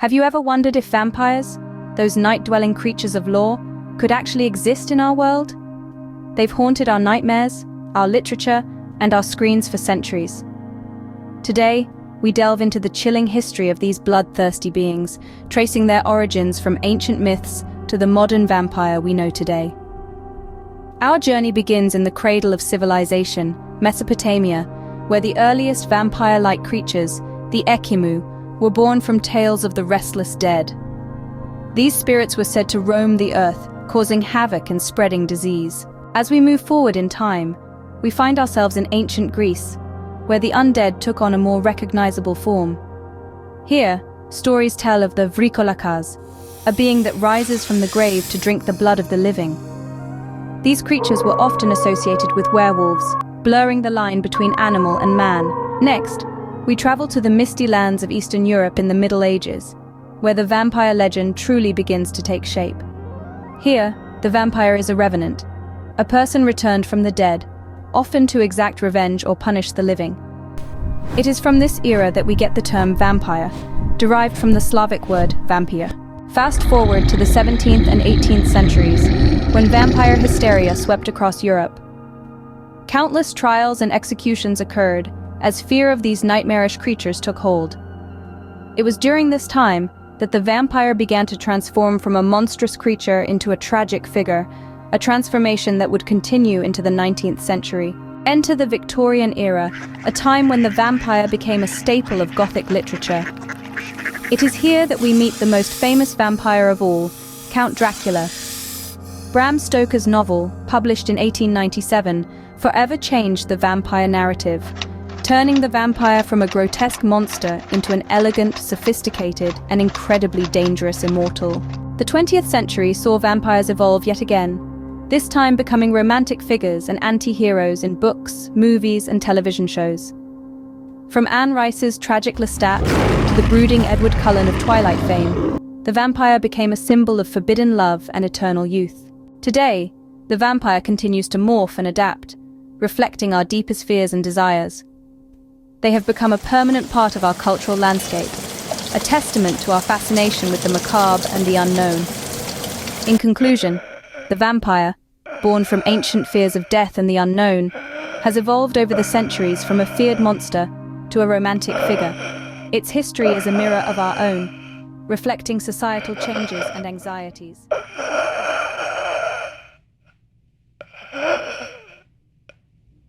Have you ever wondered if vampires, those night-dwelling creatures of lore, could actually exist in our world? They've haunted our nightmares, our literature, and our screens for centuries. Today, we delve into the chilling history of these bloodthirsty beings, tracing their origins from ancient myths to the modern vampire we know today. Our journey begins in the cradle of civilization, Mesopotamia, where the earliest vampire-like creatures, the Ekimu, were born from tales of the restless dead. These spirits were said to roam the earth, causing havoc and spreading disease. As we move forward in time, we find ourselves in ancient Greece, where the undead took on a more recognizable form. Here, stories tell of the vrikolakas, a being that rises from the grave to drink the blood of the living. These creatures were often associated with werewolves, blurring the line between animal and man. Next, we travel to the misty lands of Eastern Europe in the Middle Ages, where the vampire legend truly begins to take shape. Here, the vampire is a revenant, a person returned from the dead, often to exact revenge or punish the living. It is from this era that we get the term vampire, derived from the Slavic word vampir. Fast forward to the 17th and 18th centuries, when vampire hysteria swept across Europe. Countless trials and executions occurred as fear of these nightmarish creatures took hold. It was during this time that the vampire began to transform from a monstrous creature into a tragic figure, a transformation that would continue into the 19th century. Enter the Victorian era, a time when the vampire became a staple of Gothic literature. It is here that we meet the most famous vampire of all, Count Dracula. Bram Stoker's novel, published in 1897, forever changed the vampire narrative, turning the vampire from a grotesque monster into an elegant, sophisticated, and incredibly dangerous immortal. The 20th century saw vampires evolve yet again, this time becoming romantic figures and anti-heroes in books, movies, and television shows. From Anne Rice's tragic Lestat to the brooding Edward Cullen of Twilight fame, the vampire became a symbol of forbidden love and eternal youth. Today, the vampire continues to morph and adapt, reflecting our deepest fears and desires. They have become a permanent part of our cultural landscape, a testament to our fascination with the macabre and the unknown. In conclusion, the vampire, born from ancient fears of death and the unknown, has evolved over the centuries from a feared monster to a romantic figure. Its history is a mirror of our own, reflecting societal changes and anxieties.